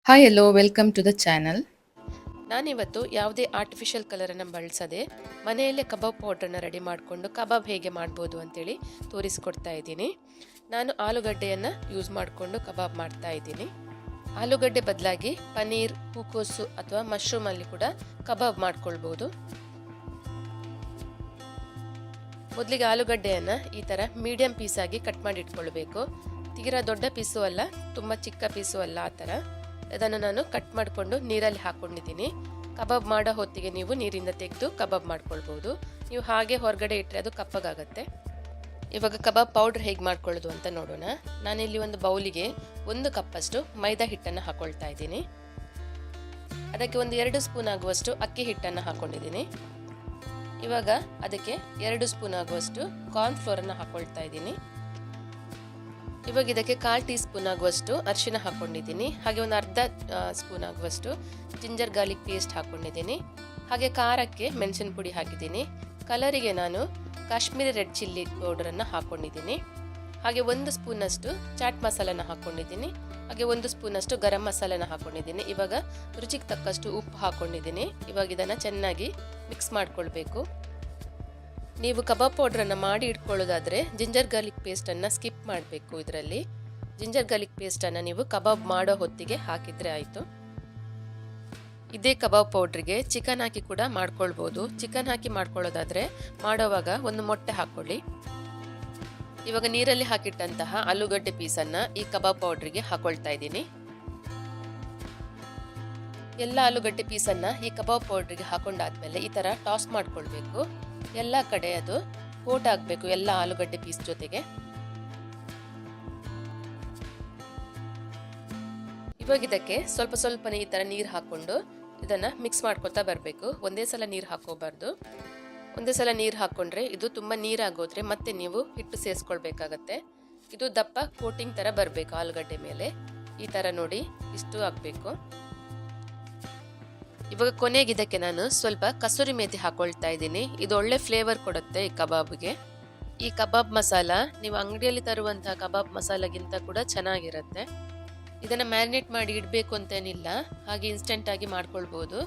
Hi hello welcome to the channel. ನಾನಿವತ್ತು ಯಾವುದೇ artificial ಕಲರನ್ನು ಬಳಸದೆ ಮನೆಯಲ್ಲೇ ಕಬಾಬ್ ಪೌಡ್ರನ್ನು ರೆಡಿ ಮಾಡಿಕೊಂಡು ಕಬಾಬ್ ಹೇಗೆ ಮಾಡ್ಬೋದು ಅಂತೇಳಿ ತೋರಿಸ್ಕೊಡ್ತಾ ಇದ್ದೀನಿ. ನಾನು ಆಲೂಗಡ್ಡೆಯನ್ನು ಯೂಸ್ ಮಾಡಿಕೊಂಡು ಕಬಾಬ್ ಮಾಡ್ತಾ ಇದ್ದೀನಿ. ಆಲೂಗಡ್ಡೆ ಬದಲಾಗಿ ಪನ್ನೀರ್, ಹೂಕೋಸು ಅಥವಾ ಮಶ್ರೂಮಲ್ಲಿ ಕೂಡ ಕಬಾಬ್ ಮಾಡ್ಕೊಳ್ಬೋದು. ಮೊದಲಿಗೆ ಆಲೂಗಡ್ಡೆಯನ್ನು ಈ ಥರ ಮೀಡಿಯಂ ಪೀಸಾಗಿ ಕಟ್ ಮಾಡಿ ಇಟ್ಕೊಳ್ಬೇಕು. ತೀರಾ ದೊಡ್ಡ ಪೀಸು ಅಲ್ಲ, ತುಂಬ ಚಿಕ್ಕ ಪೀಸು ಅಲ್ಲ, ಆ ಥರ ಅದನ್ನು ನಾನು ಕಟ್ ಮಾಡಿಕೊಂಡು ನೀರಲ್ಲಿ ಹಾಕ್ಕೊಂಡಿದ್ದೀನಿ. ಕಬಾಬ್ ಮಾಡೋ ಹೊತ್ತಿಗೆ ನೀವು ನೀರಿಂದ ತೆಗೆದು ಕಬಾಬ್ ಮಾಡ್ಕೊಳ್ಬೋದು. ನೀವು ಹಾಗೆ ಹೊರಗಡೆ ಇಟ್ಟರೆ ಅದು ಕಪ್ಪಗಾಗತ್ತೆ. ಇವಾಗ ಕಬಾಬ್ ಪೌಡ್ರ್ ಹೇಗೆ ಮಾಡ್ಕೊಳ್ಳೋದು ಅಂತ ನೋಡೋಣ. ನಾನಿಲ್ಲಿ ಒಂದು ಬೌಲಿಗೆ 1 ಕಪ್ಪಷ್ಟು ಮೈದಾ ಹಿಟ್ಟನ್ನು ಹಾಕ್ಕೊಳ್ತಾ ಇದ್ದೀನಿ. ಅದಕ್ಕೆ ಒಂದು 2 ಸ್ಪೂನ್ ಆಗುವಷ್ಟು ಅಕ್ಕಿ ಹಿಟ್ಟನ್ನು ಹಾಕ್ಕೊಂಡಿದ್ದೀನಿ. ಇವಾಗ ಅದಕ್ಕೆ 2 ಸ್ಪೂನ್ ಆಗುವಷ್ಟು ಕಾರ್ನ್ಫ್ಲೋರನ್ನು ಹಾಕ್ಕೊಳ್ತಾ ಇದ್ದೀನಿ. ಇವಾಗ ಇದಕ್ಕೆ 1/4 ಟೀ ಸ್ಪೂನ್ ಆಗುವಷ್ಟು ಅರಿಶಿನ ಹಾಕ್ಕೊಂಡಿದ್ದೀನಿ. ಹಾಗೆ ಒಂದು ಅರ್ಧ ಸ್ಪೂನ್ ಆಗುವಷ್ಟು ಜಿಂಜರ್ ಗಾರ್ಲಿಕ್ ಪೇಸ್ಟ್ ಹಾಕ್ಕೊಂಡಿದ್ದೀನಿ. ಹಾಗೆ ಖಾರಕ್ಕೆ ಮೆಣಸಿನ ಪುಡಿ ಹಾಕಿದ್ದೀನಿ. ಕಲರಿಗೆ ನಾನು ಕಾಶ್ಮೀರಿ ರೆಡ್ ಚಿಲ್ಲಿ ಪೌಡರನ್ನು ಹಾಕ್ಕೊಂಡಿದ್ದೀನಿ. ಹಾಗೆ 1 ಸ್ಪೂನಷ್ಟು ಚಾಟ್ ಮಸಾಲನ ಹಾಕ್ಕೊಂಡಿದ್ದೀನಿ. ಹಾಗೆ 1 ಸ್ಪೂನಷ್ಟು ಗರಂ ಮಸಾಲನ ಹಾಕ್ಕೊಂಡಿದ್ದೀನಿ. ಇವಾಗ ರುಚಿಗೆ ತಕ್ಕಷ್ಟು ಉಪ್ಪು ಹಾಕ್ಕೊಂಡಿದ್ದೀನಿ. ಇವಾಗ ಇದನ್ನು ಚೆನ್ನಾಗಿ ಮಿಕ್ಸ್ ಮಾಡ್ಕೊಳ್ಬೇಕು. ನೀವು ಕಬಾಬ್ ಪೌಡ್ರನ್ನು ಮಾಡಿ ಇಟ್ಕೊಳ್ಳೋದಾದರೆ ಜಿಂಜರ್ ಗಾರ್ಲಿಕ್ ಪೇಸ್ಟನ್ನು ಸ್ಕಿಪ್ ಮಾಡಬೇಕು. ಇದರಲ್ಲಿ ಜಿಂಜರ್ ಗಾರ್ಲಿಕ್ ಪೇಸ್ಟನ್ನು ನೀವು ಕಬಾಬ್ ಮಾಡೋ ಹೊತ್ತಿಗೆ ಹಾಕಿದರೆ ಆಯಿತು. ಇದೇ ಕಬಾಬ್ ಪೌಡ್ರಿಗೆ ಚಿಕನ್ ಹಾಕಿ ಕೂಡ ಮಾಡ್ಕೊಳ್ಬೋದು. ಚಿಕನ್ ಹಾಕಿ ಮಾಡ್ಕೊಳ್ಳೋದಾದರೆ ಮಾಡೋವಾಗ 1 ಮೊಟ್ಟೆ ಹಾಕ್ಕೊಳ್ಳಿ. ಇವಾಗ ನೀರಲ್ಲಿ ಹಾಕಿಟ್ಟಂತಹ ಆಲೂಗಡ್ಡೆ ಪೀಸನ್ನು ಈ ಕಬಾಬ್ ಪೌಡ್ರಿಗೆ ಹಾಕೊಳ್ತಾ ಇದ್ದೀನಿ. ಎಲ್ಲ ಆಲೂಗಡ್ಡೆ ಪೀಸನ್ನು ಈ ಕಬಾಬ್ ಪೌಡ್ರಿಗೆ ಹಾಕೊಂಡಾದ್ಮೇಲೆ ಈ ಥರ ಟಾಸ್ ಮಾಡ್ಕೊಳ್ಬೇಕು. ಎಲ್ಲ ಕಡೆ ಅದು ಕೋಟ್ ಆಗಬೇಕು, ಎಲ್ಲ ಆಲೂಗಡ್ಡೆ ಪೀಸ್ ಜೊತೆಗೆ. ಇವಾಗ ಇದಕ್ಕೆ ಸ್ವಲ್ಪ ಸ್ವಲ್ಪನೇ ಈ ಥರ ನೀರು ಹಾಕ್ಕೊಂಡು ಇದನ್ನು ಮಿಕ್ಸ್ ಮಾಡ್ಕೊತಾ ಬರಬೇಕು. ಒಂದೇ ಸಲ ನೀರು ಹಾಕೋಬಾರ್ದು. ಒಂದೇ ಸಲ ನೀರು ಹಾಕ್ಕೊಂಡ್ರೆ ಇದು ತುಂಬ ನೀರಾಗೋದ್ರೆ ಮತ್ತೆ ನೀವು ಹಿಟ್ಟು ಸೇರಿಸ್ಕೊಳ್ಬೇಕಾಗತ್ತೆ. ಇದು ದಪ್ಪ ಕೋಟಿಂಗ್ ಥರ ಬರಬೇಕು ಆಲೂಗಡ್ಡೆ ಮೇಲೆ. ಈ ಥರ ನೋಡಿ ಇಷ್ಟು ಆಗಬೇಕು. ಇವಾಗ ಕೊನೆಗೆ ಇದಕ್ಕೆ ನಾನು ಸ್ವಲ್ಪ ಕಸೂರಿ ಮೇಥಿ ಹಾಕೊಳ್ತಾ ಇದ್ದೀನಿ. ಇದು ಒಳ್ಳೆ ಫ್ಲೇವರ್ ಕೊಡುತ್ತೆ ಈ ಕಬಾಬ್ಗೆ. ಈ ಕಬಾಬ್ ಮಸಾಲ ನೀವು ಅಂಗಡಿಯಲ್ಲಿ ತರುವಂತಹ ಕಬಾಬ್ ಮಸಾಲಗಿಂತ ಕೂಡ ಚೆನ್ನಾಗಿರುತ್ತೆ. ಇದನ್ನು ಮ್ಯಾರಿನೇಟ್ ಮಾಡಿ ಇಡಬೇಕು ಅಂತೇನಿಲ್ಲ, ಹಾಗೆ ಇನ್ಸ್ಟೆಂಟಾಗಿ ಮಾಡ್ಕೊಳ್ಬೋದು.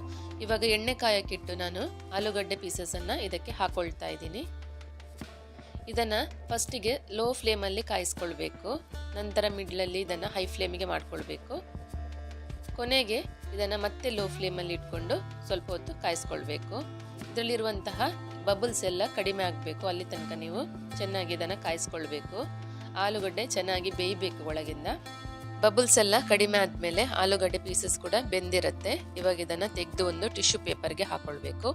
ಇವಾಗ ಎಣ್ಣೆ ಕಾಯಕ್ಕಿಟ್ಟು ನಾನು ಆಲೂಗಡ್ಡೆ ಪೀಸಸನ್ನು ಇದಕ್ಕೆ ಹಾಕೊಳ್ತಾ ಇದ್ದೀನಿ. ಇದನ್ನು ಫಸ್ಟಿಗೆ ಲೋ ಫ್ಲೇಮಲ್ಲಿ ಕಾಯಿಸ್ಕೊಳ್ಬೇಕು. ನಂತರ ಮಿಡ್ಲಲ್ಲಿ ಇದನ್ನು ಹೈ ಫ್ಲೇಮಿಗೆ ಮಾಡ್ಕೊಳ್ಬೇಕು. ಕೊನೆಗೆ ಇದನ್ನು ಮತ್ತೆ ಲೋ ಫ್ಲೇಮಲ್ಲಿ ಇಟ್ಕೊಂಡು ಸ್ವಲ್ಪ ಹೊತ್ತು ಕಾಯಿಸ್ಕೊಳ್ಬೇಕು. ಇದರಲ್ಲಿರುವಂತಹ ಬಬಲ್ಸ್ ಎಲ್ಲ ಕಡಿಮೆ ಆಗಬೇಕು. ಅಲ್ಲಿ ತನಕ ನೀವು ಚೆನ್ನಾಗಿ ಇದನ್ನು ಕಾಯಿಸ್ಕೊಳ್ಬೇಕು. ಆಲೂಗಡ್ಡೆ ಚೆನ್ನಾಗಿ ಬೇಯಬೇಕು ಒಳಗಿಂದ. ಬಬಲ್ಸ್ ಎಲ್ಲ ಕಡಿಮೆ ಆದಮೇಲೆ ಆಲೂಗಡ್ಡೆ ಪೀಸಸ್ ಕೂಡ ಬೆಂದಿರುತ್ತೆ. ಇವಾಗ ಇದನ್ನು ತೆಗೆದು ಒಂದು ಟಿಶ್ಯೂ ಪೇಪರ್ಗೆ ಹಾಕೊಳ್ಬೇಕು.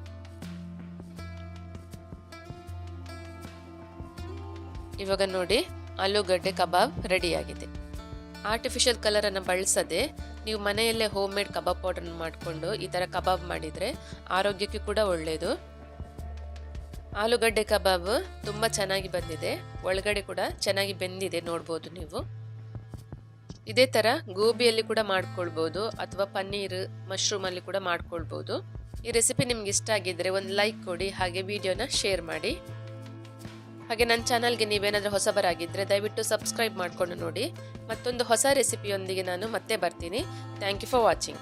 ಇವಾಗ ನೋಡಿ ಆಲೂಗಡ್ಡೆ ಕಬಾಬ್ ರೆಡಿಯಾಗಿದೆ. ಆರ್ಟಿಫಿಷಿಯಲ್ ಕಲರನ್ನು ಬಳಸದೆ ನೀವು ಮನೆಯಲ್ಲೇ ಹೋಮ್ ಮೇಡ್ ಕಬಾಬ್ ಪೌಡರ್ನ ಮಾಡಿಕೊಂಡು ಈ ಥರ ಕಬಾಬ್ ಮಾಡಿದರೆ ಆರೋಗ್ಯಕ್ಕೆ ಕೂಡ ಒಳ್ಳೆಯದು. ಆಲೂಗಡ್ಡೆ ಕಬಾಬ್ ತುಂಬ ಚೆನ್ನಾಗಿ ಬಂದಿದೆ. ಒಳಗಡೆ ಕೂಡ ಚೆನ್ನಾಗಿ ಬೆಂದಿದೆ, ನೋಡ್ಬೋದು ನೀವು. ಇದೇ ಥರ ಗೋಬಿಯಲ್ಲಿ ಕೂಡ ಮಾಡ್ಕೊಳ್ಬೋದು ಅಥವಾ ಪನ್ನೀರ್, ಮಶ್ರೂಮಲ್ಲಿ ಕೂಡ ಮಾಡ್ಕೊಳ್ಬೋದು. ಈ ರೆಸಿಪಿ ನಿಮ್ಗೆ ಇಷ್ಟ ಆಗಿದ್ದರೆ ಒಂದು ಲೈಕ್ ಕೊಡಿ, ಹಾಗೆ ವಿಡಿಯೋನ ಶೇರ್ ಮಾಡಿ. ಹಾಗೆ ನನ್ನ ಚಾನಲ್ಗೆ ನೀವೇನಾದರೂ ಹೊಸಬರಾಗಿದ್ದರೆ ದಯವಿಟ್ಟು ಸಬ್ಸ್ಕ್ರೈಬ್ ಮಾಡಿಕೊಂಡು ನೋಡಿ. ಮತ್ತೊಂದು ಹೊಸ ರೆಸಿಪಿಯೊಂದಿಗೆ ನಾನು ಮತ್ತೆ ಬರ್ತೀನಿ. Thank you for watching.